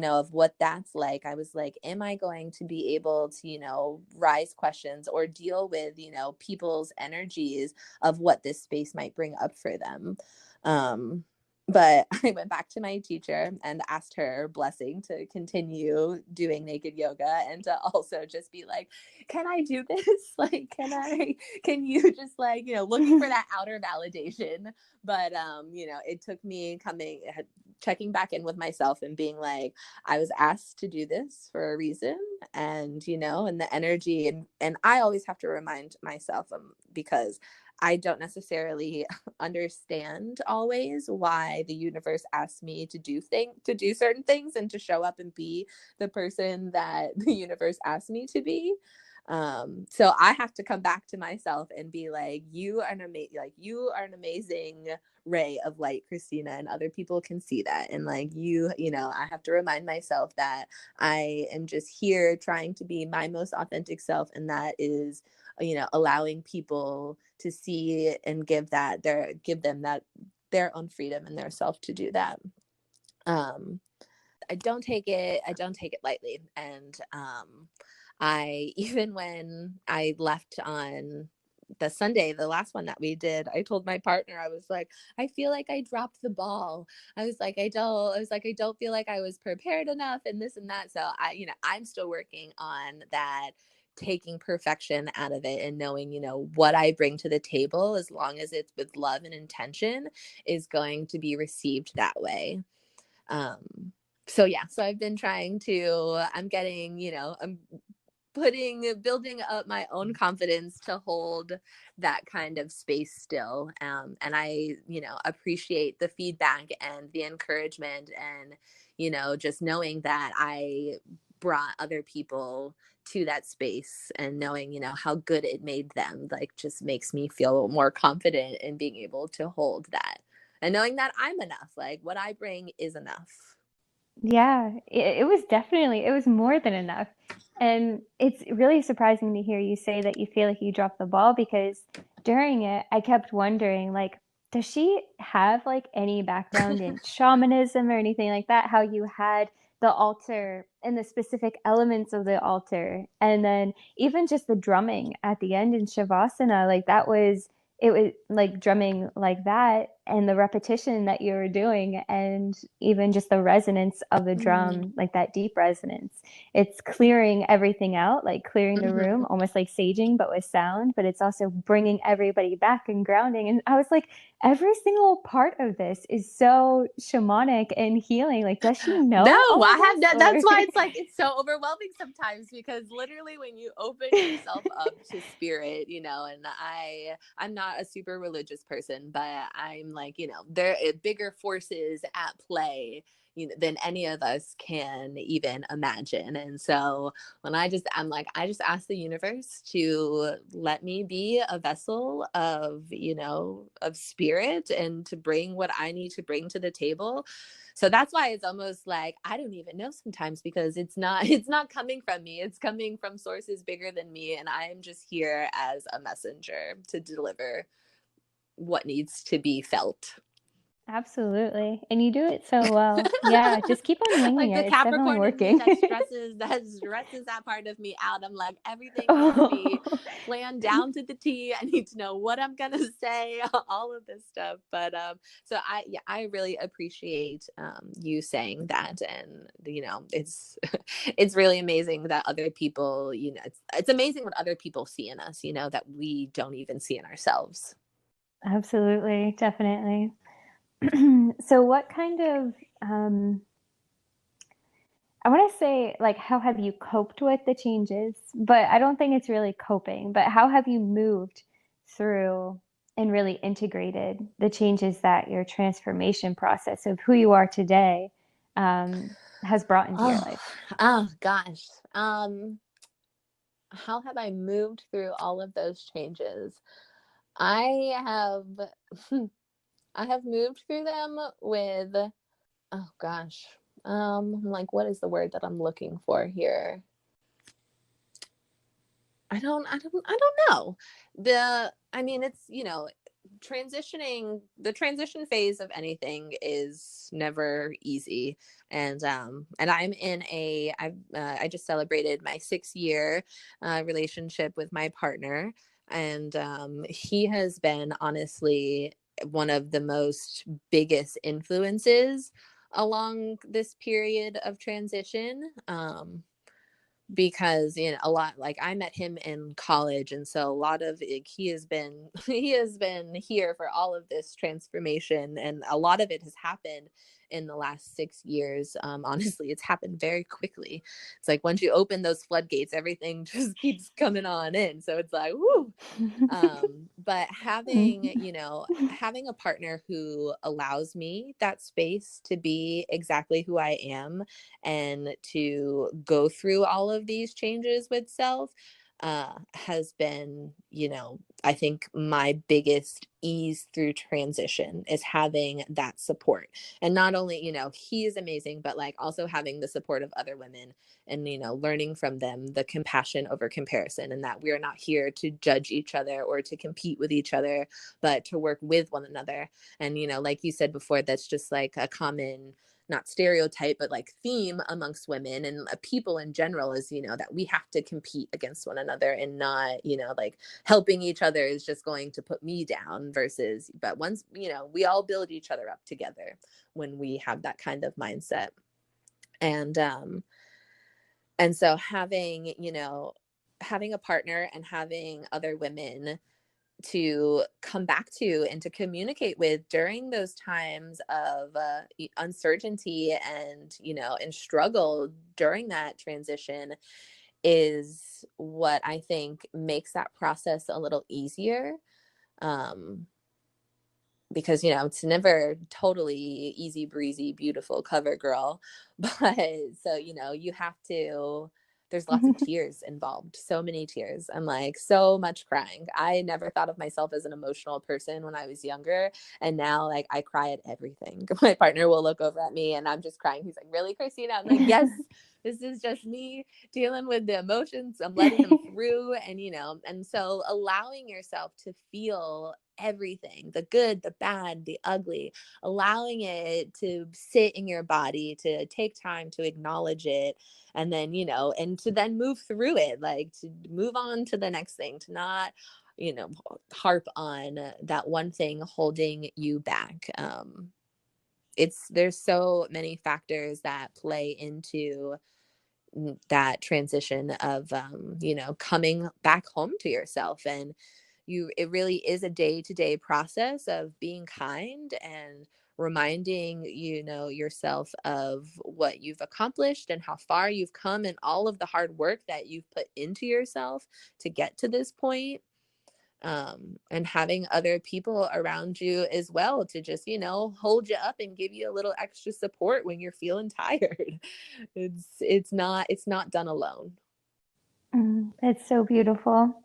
of what that's like, I was like, am I going to be able to, rise questions or deal with, people's energies of what this space might bring up for them? But I went back to my teacher and asked her blessing to continue doing naked yoga and to also just be like, can I do this? Like, can you just like, looking for that outer validation. But, it took me checking back in with myself and being like, I was asked to do this for a reason. And, and the energy and I always have to remind myself, because I don't necessarily understand always why the universe asks me to do certain things and to show up and be the person that the universe asked me to be. So I have to come back to myself and be like, you are an amazing ray of light, Kristina, and other people can see that. And like I have to remind myself that I am just here trying to be my most authentic self, and that is allowing people to see and give them that their own freedom and their self to do that. um I don't take it lightly. And I even when I left on the Sunday, the last one that we did, I told my partner, I was like, I feel like I dropped the ball. I don't feel like I was prepared enough and this and that. So I'm still working on that, taking perfection out of it and knowing, what I bring to the table, as long as it's with love and intention, is going to be received that way. So yeah, so I've been I'm getting, I'm building up my own confidence to hold that kind of space still. And I, appreciate the feedback and the encouragement and, just knowing that I brought other people to that space, and knowing, how good it made them, like, just makes me feel more confident in being able to hold that, and knowing that I'm enough, like what I bring is enough. Yeah, it was more than enough. And it's really surprising to hear you say that you feel like you dropped the ball because during it, I kept wondering, like, does she have like any background in shamanism or anything like that? How you had the altar and the specific elements of the altar, and then even just the drumming at the end in Shavasana, like it was like drumming like that and the repetition that you were doing and even just the resonance of the Mm-hmm. drum, like that deep resonance, it's clearing everything out, like clearing the Mm-hmm. room, almost like saging but with sound, but it's also bringing everybody back and grounding. And I was like, every single part of this is so shamanic and healing. Like, does she No, know all I of have this not. or That's why it's like it's so overwhelming sometimes, because literally when you open yourself up to spirit, and I'm not a super religious person, but I'm like, there are bigger forces at play, than any of us can even imagine. And so when I just ask the universe to let me be a vessel of, of spirit, and to bring what I need to bring to the table. So that's why it's almost like I don't even know sometimes, because it's not coming from me. It's coming from sources bigger than me, and I am just here as a messenger to deliver what needs to be felt. Absolutely. And you do it so well. Yeah, just keep on winging Like the it. It's definitely Capricorn in me working. that stresses that part of me out. I'm like, everything needs to be Oh. planned down to the T. I need to know what I'm gonna say, all of this stuff. But so I really appreciate you saying that. And it's it's really amazing that other people, it's amazing what other people see in us, that we don't even see in ourselves. Absolutely, definitely. So what kind of I want to say, like, how have you coped with the changes? But I don't think it's really coping, but how have you moved through and really integrated the changes that your transformation process of who you are today has brought into your Oh, life? oh gosh. How have I moved through all of those changes? I have I have moved through them with, oh gosh. Like, what is the word that I'm looking for here? I don't know. I mean, it's, the transition phase of anything is never easy. And I just celebrated my 6 year relationship with my partner. And he has been honestly one of the most biggest influences along this period of transition. Because a lot, like, I met him in college, and so a lot of he has been he has been here for all of this transformation, and a lot of it has happened in the last 6 years. Honestly, it's happened very quickly. It's like once you open those floodgates, everything just keeps coming on in, so it's like, whoo. But having a partner who allows me that space to be exactly who I am, and to go through all of these changes with self, has been, I think my biggest ease through transition is having that support. And not only, he is amazing, but like also having the support of other women, and, learning from them, the compassion over comparison, and that we are not here to judge each other or to compete with each other, but to work with one another. And, like you said before, that's just like a common, not stereotype, but like theme amongst women and people in general, is, that we have to compete against one another, and not, like helping each other is just going to put me down, versus, but once, we all build each other up together when we have that kind of mindset. And, and so having a partner and having other women to come back to and to communicate with during those times of uncertainty, and and struggle during that transition, is what I think makes that process a little easier. um, because it's never totally easy breezy beautiful cover girl. But so you have to, there's lots of tears involved, so many tears, and like so much crying. I never thought of myself as an emotional person when I was younger, and now like I cry at everything. My partner will look over at me and I'm just crying. He's like, really, Kristina? I'm like, yes, this is just me dealing with the emotions. I'm letting them through. And and so allowing yourself to feel everything, the good, the bad, the ugly, allowing it to sit in your body, to take time to acknowledge it, and then and to then move through it, like to move on to the next thing, to not harp on that one thing holding you back. There's so many factors that play into that transition of coming back home to yourself. And it really is a day-to-day process of being kind and reminding yourself of what you've accomplished and how far you've come, and all of the hard work that you've put into yourself to get to this point. and having other people around you as well to just, hold you up and give you a little extra support when you're feeling tired. It's not done alone. It's so beautiful.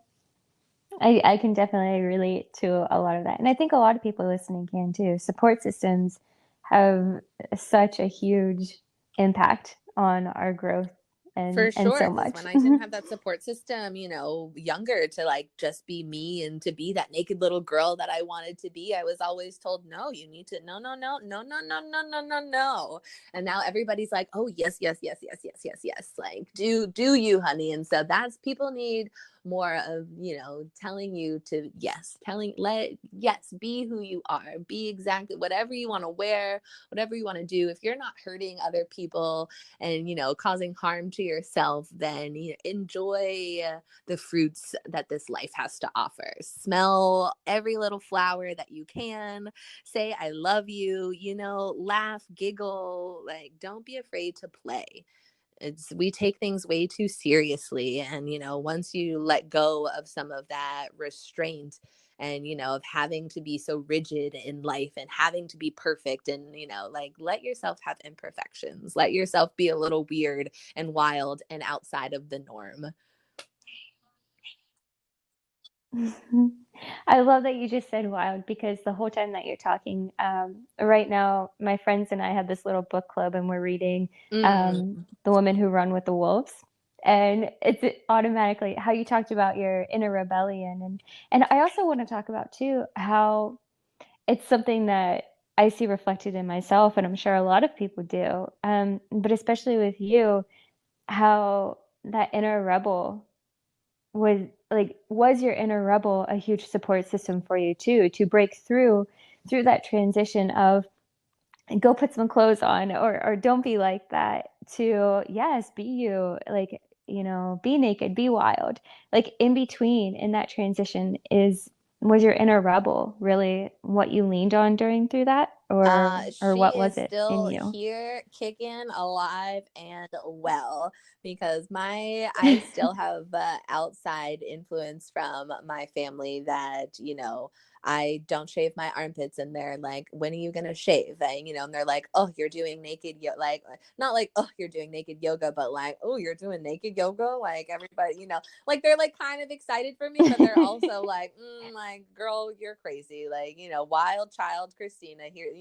I can definitely relate to a lot of that. And I think a lot of people listening can too. Support systems have such a huge impact on our growth For and sure, so because much. when I didn't have that support system, younger, to like just be me and to be that naked little girl that I wanted to be, I was always told, no, you need to, no, no, no, no, no, no, no, no, no, no. And now everybody's like, oh, yes, yes, yes, yes, yes, yes, yes. Like, do you, honey? And so that's, people need more of, telling you to, yes, yes, be who you are, be exactly whatever you want to wear, whatever you want to do. If you're not hurting other people and causing harm to yourself, then enjoy the fruits that this life has to offer. Smell every little flower that you can, say I love you, laugh, giggle, like don't be afraid to play. We take things way too seriously, and once you let go of some of that restraint and of having to be so rigid in life and having to be perfect, and like, let yourself have imperfections, let yourself be a little weird and wild and outside of the norm. I love that you just said wild, because the whole time that you're talking, right now, my friends and I have this little book club and we're reading Mm. The Woman Who Run with the Wolves. And it's automatically how you talked about your inner rebellion. And I also want to talk about too how it's something that I see reflected in myself, and I'm sure a lot of people do. But especially with you, how that inner rebel was your inner rebel a huge support system for you too, to break through that transition of go put some clothes on, or don't be like that, to yes, be you, like, be naked, be wild, like in between, in that transition, was your inner rebel really what you leaned on during through that, or She what was is it in still you? here, kicking, alive, and well, because I still have outside influence from my family that, I don't shave my armpits, and they're like, when are you gonna shave? And they're like, oh, you're doing naked like, not like, oh, you're doing naked yoga, but like, oh, you're doing naked yoga, like everybody, like they're like kind of excited for me, but they're also like, girl, you're crazy, like, wild child Kristina here,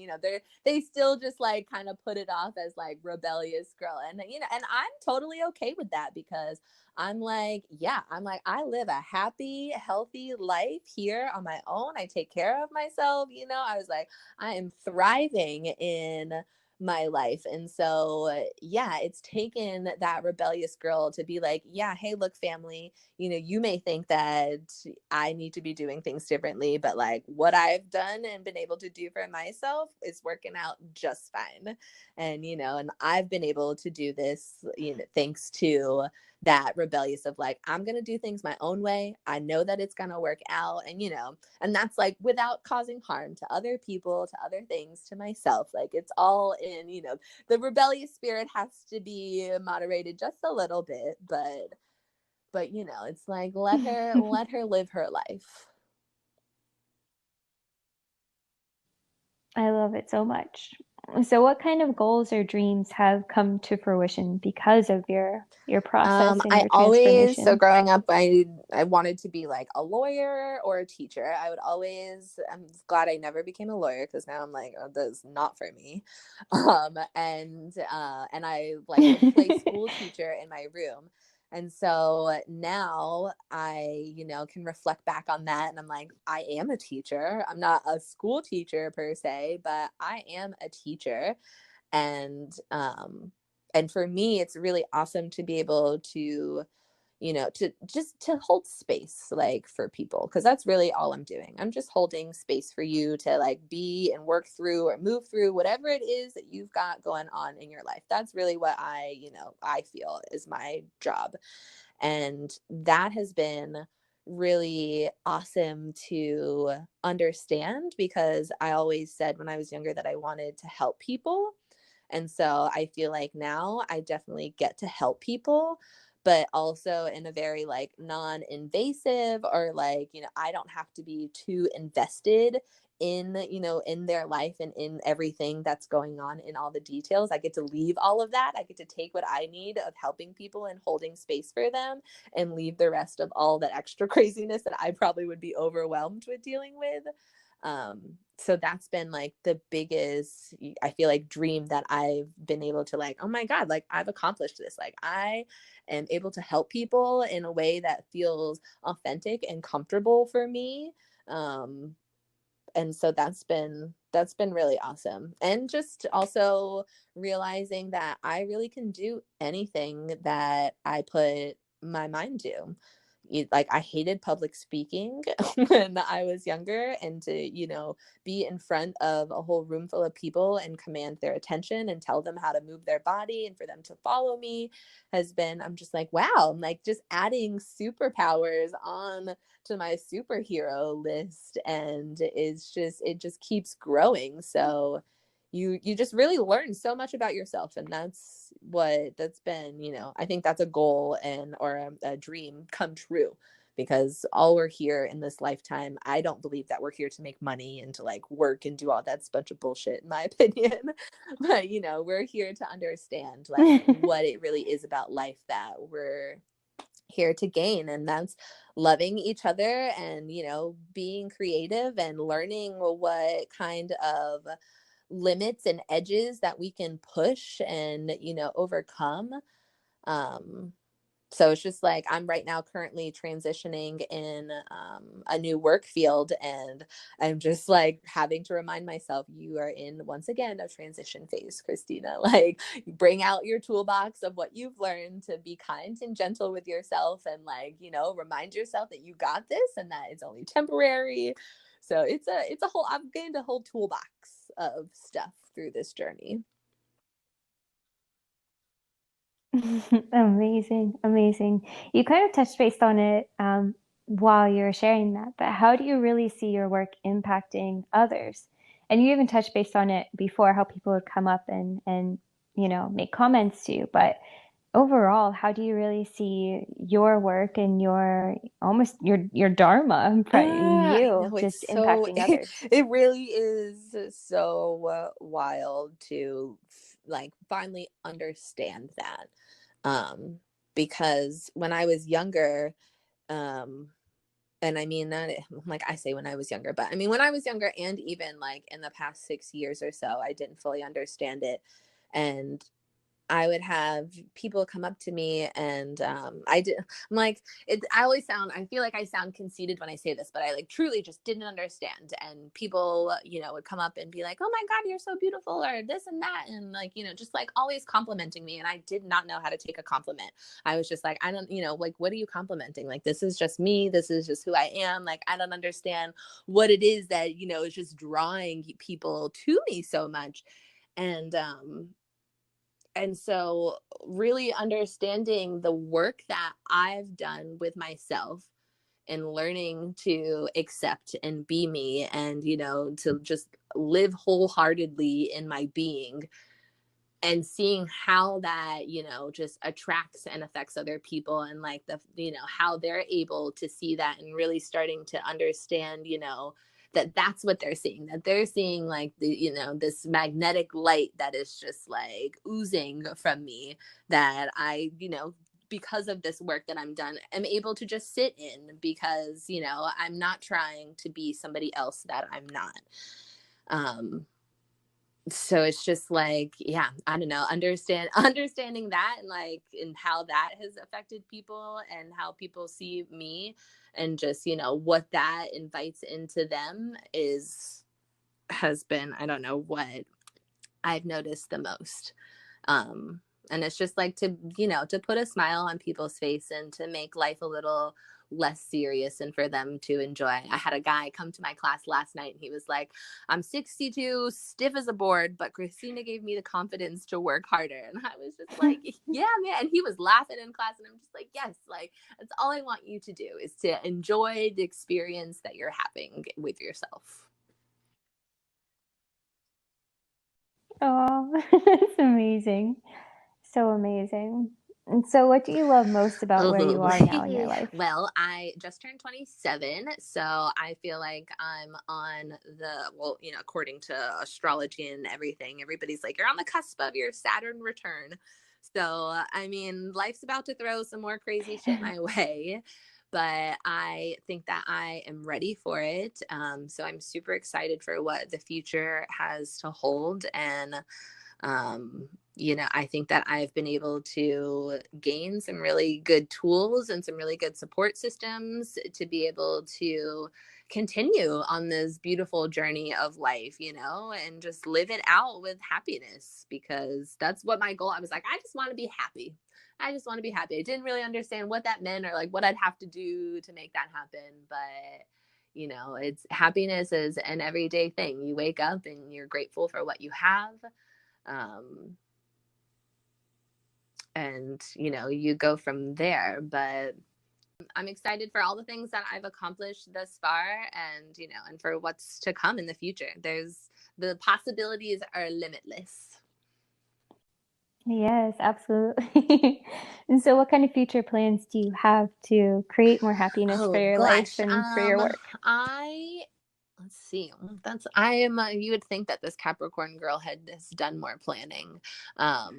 they still just like kind of put it off as like rebellious girl, and and I'm totally okay with that, because I'm like, yeah, I live a happy, healthy life here on my own. I take care of myself. I was like, I am thriving in my life. And so, yeah, it's taken that rebellious girl to be like, yeah, hey, look, family, you may think that I need to be doing things differently, but like what I've done and been able to do for myself is working out just fine. And I've been able to do this, thanks to that rebellious of like, I'm going to do things my own way. I know that it's going to work out. And that's like without causing harm to other people, to other things, to myself. Like it's all in, the rebellious spirit has to be moderated just a little bit, but it's like, let her live her life. I love it so much. So what kind of goals or dreams have come to fruition because of your process and I your always, so transformation? growing up, I wanted to be like a lawyer or a teacher. I'm glad I never became a lawyer, because now I'm like, oh, that's not for me. And I like would play school teacher in my room. And so now I, can reflect back on that, and I'm like, I am a teacher. I'm not a school teacher per se, but I am a teacher. And for me, it's really awesome to be able to, to just to hold space, like, for people, because that's really all I'm doing. I'm just holding space for you to like be and work through or move through whatever it is that you've got going on in your life. That's really what I feel is my job. And that has been really awesome to understand, because I always said when I was younger that I wanted to help people. And so I feel like now I definitely get to help people, but also in a very like non-invasive, or like, I don't have to be too invested in, in their life and in everything that's going on, in all the details. I get to leave all of that. I get to take what I need of helping people and holding space for them, and leave the rest of all that extra craziness that I probably would be overwhelmed with dealing with. So that's been like the biggest, I feel like, dream that I've been able to, like, oh my God, like I've accomplished this. Like I am able to help people in a way that feels authentic and comfortable for me. And so that's been really awesome. And just also realizing that I really can do anything that I put my mind to. Like, I hated public speaking when I was younger, and to, be in front of a whole room full of people and command their attention and tell them how to move their body and for them to follow me has been, I'm just like, wow, I'm like just adding superpowers on to my superhero list, and it just keeps growing. So you just really learn so much about yourself, and that's been, I think that's a goal, and or a dream come true, because all we're here in this lifetime, I don't believe that we're here to make money and to like work and do all that's a bunch of bullshit in my opinion. But we're here to understand like what it really is about life that we're here to gain, and that's loving each other, and being creative and learning what kind of limits and edges that we can push and overcome. um so it's just like, I'm right now currently transitioning in a new work field, and I'm just like having to remind myself, you are in, once again, a transition phase, Kristina. Like, bring out your toolbox of what you've learned, to be kind and gentle with yourself, and like, remind yourself that you got this and that it's only temporary. So it's a whole, I've gained a whole toolbox of stuff through this journey. Amazing, amazing. You kind of touched base on it while you were sharing that, but how do you really see your work impacting others? And you even touched base on it before, how people would come up and make comments to you. But overall, how do you really see your work and your almost your dharma in I you know, just it's so impacting others? it really is so wild to like finally understand that. Um because when I was younger, um and I mean that, like, I say when I was younger, but I mean when I was younger, and even like in the past 6 years or so, I didn't fully understand it. And I would have people come up to me, and I'm like, I always sound, I feel like I sound conceited when I say this, but I like truly just didn't understand. And people, would come up and be like, oh my God, you're so beautiful, or this and that. And like, just like always complimenting me. And I did not know how to take a compliment. I was just like, I don't, like, what are you complimenting? Like, this is just me. This is just who I am. Like, I don't understand what it is that, is just drawing people to me so much. And, so really understanding the work that I've done with myself, and learning to accept and be me, and, to just live wholeheartedly in my being, and seeing how that, just attracts and affects other people, and like how they're able to see that, and really starting to understand, that that's what they're seeing, that they're seeing like this magnetic light that is just like oozing from me, that I, because of this work that I'm done, am able to just sit in, because, I'm not trying to be somebody else that I'm not. Um, so it's just like, yeah, I don't know, understanding that, and like, and how that has affected people, and how people see me, and just what that invites into them is has been, I don't know, what I've noticed the most. um and it's just like to, to put a smile on people's face, and to make life a little less serious, and for them to enjoy. I had a guy come to my class last night, and he was like, I'm 62, stiff as a board, but Kristina gave me the confidence to work harder. And I was just like, yeah, man. And he was laughing in class, and I'm just like, yes, like, that's all I want you to do, is to enjoy the experience that you're having with yourself. Oh, that's amazing. So amazing. And so what do you love most about where you Oh, are now in your life? well, I just turned 27, so I feel like I'm on well, according to astrology and everything, everybody's like, you're on the cusp of your Saturn return. So, I mean, life's about to throw some more crazy shit my way, but I think that I am ready for it. So I'm super excited for what the future has to hold. And I think that I've been able to gain some really good tools and some really good support systems to be able to continue on this beautiful journey of life, and just live it out with happiness, because that's what my goal. I was like, I just want to be happy. I just want to be happy. I didn't really understand what that meant or like what I'd have to do to make that happen, but it's happiness is an everyday thing. You wake up and you're grateful for what you have. Um, and you go from there. But I'm excited for all the things that I've accomplished thus far, and for what's to come in the future. The possibilities are limitless. Yes, absolutely. And so what kind of future plans do you have to create more happiness for Oh your life gosh. and for your work? I Let's see. I am. You would think that this Capricorn girl has done more planning. I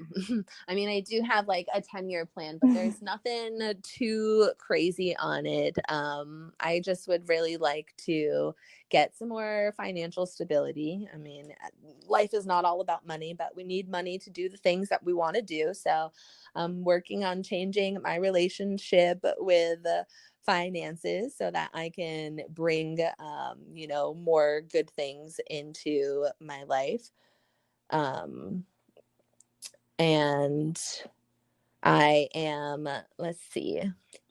mean, I do have like a 10-year plan, but there's nothing too crazy on it. I just would really like to get some more financial stability. I mean, life is not all about money, but we need money to do the things that we want to do. So I'm working on changing my relationship with finances so that I can bring, more good things into my life. And I am, let's see.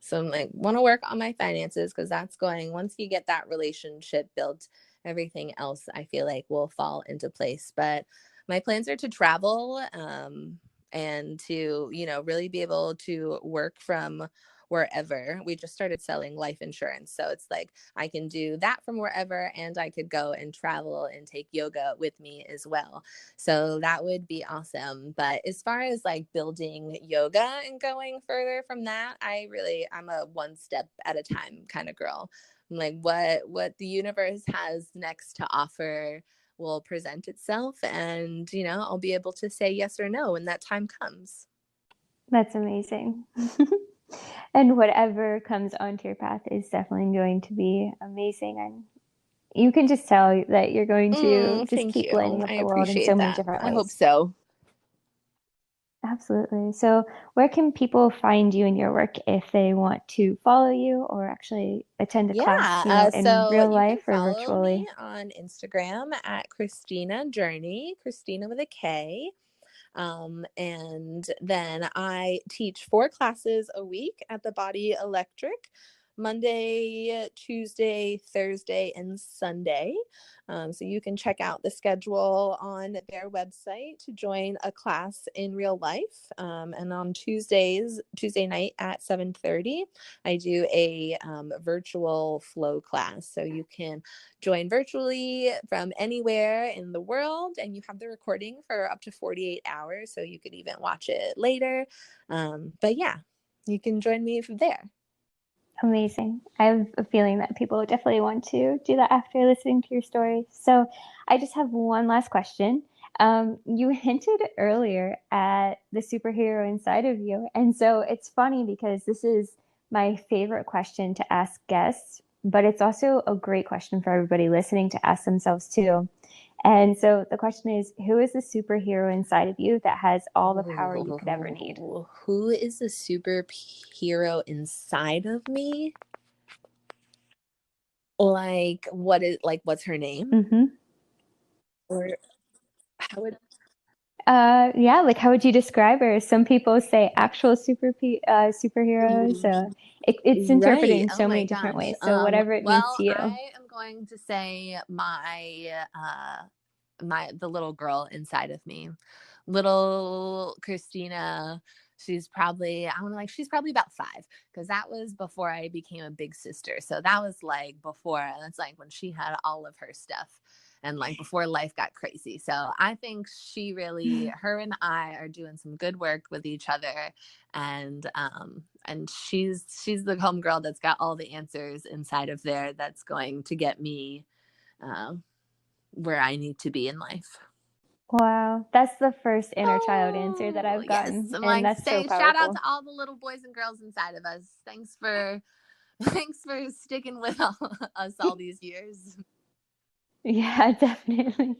So I'm like, want to work on my finances, because that's going, once you get that relationship built, everything else I feel like will fall into place. But my plans are to travel, and to, really be able to work from wherever. We just started selling life insurance. So it's like I can do that from wherever, and I could go and travel and take yoga with me as well. So that would be awesome. But as far as like building yoga and going further from that, I'm a one step at a time kind of girl. I'm like, what the universe has next to offer will present itself, and I'll be able to say yes or no when that time comes. That's amazing. And whatever comes onto your path is definitely going to be amazing. And you can just tell that you're going to just Thank keep you. lighting I up the world in so appreciate many that. different I hope ways. so. Absolutely. So, where can people find you in your work if they want to follow you or actually attend a class, Yeah. in So real you can life or follow me virtually? on Instagram at Kristina Journey, Kristina with a K. And then I teach 4 classes a week at the Body Electric, Monday, Tuesday, Thursday, and Sunday. So you can check out the schedule on their website to join a class in real life. And on Tuesday night at 7:30, I do a virtual flow class. So you can join virtually from anywhere in the world, and you have the recording for up to 48 hours, so you could even watch it later. But yeah, you can join me from there. Amazing. I have a feeling that people definitely want to do that after listening to your story. So, I just have one last question. You hinted earlier at the superhero inside of you. And so it's funny because this is my favorite question to ask guests, but it's also a great question for everybody listening to ask themselves too. And so the question is, who is the superhero inside of you that has all the power you could ever need? Who is the superhero inside of me? Like, what's her name? Mm-hmm. Or how would Yeah, like how would you describe her? Some people say actual superheroes. It's interpreted Right. in Oh so my many different gosh. ways. So whatever it means Well, to you. I am going to say the little girl inside of me. Little Christina. She's probably about 5, because that was before I became a big sister. So that was like before, that's like when she had all of her stuff. and like before life got crazy. So I think her and I are doing some good work with each other, and she's the homegirl that's got all the answers inside of there that's going to get me where I need to be in life. Wow, that's the first inner child answer that I've gotten, yes. I'm and like, that's so powerful. Shout out to all the little boys and girls inside of us. Thanks for sticking with us all these years. Yeah, definitely.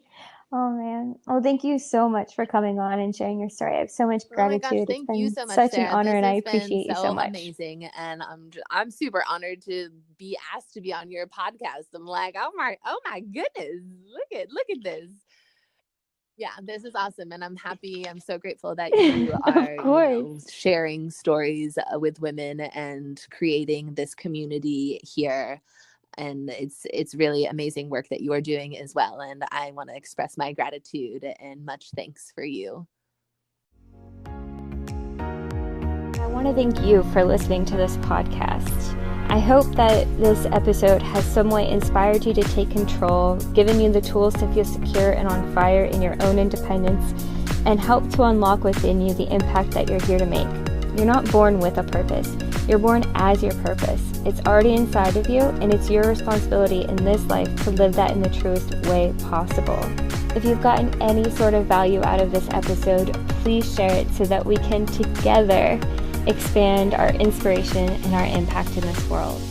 Oh man. Well, thank you so much for coming on and sharing your story. I have so much gratitude. Oh my gosh, thank you so much, such Sarah. an honor, this and I has appreciate been you so much. Amazing, and I'm super honored to be asked to be on your podcast. I'm like, oh my goodness, look at this. Yeah, this is awesome, and I'm happy. I'm so grateful that you are sharing stories with women and creating this community here. And it's really amazing work that you are doing as well. And I want to express my gratitude and much thanks for you. I want to thank you for listening to this podcast. I hope that this episode has some way inspired you to take control, given you the tools to feel secure and on fire in your own independence, and help to unlock within you the impact that you're here to make. You're not born with a purpose. You're born as your purpose. It's already inside of you, and it's your responsibility in this life to live that in the truest way possible. If you've gotten any sort of value out of this episode, please share it so that we can together expand our inspiration and our impact in this world.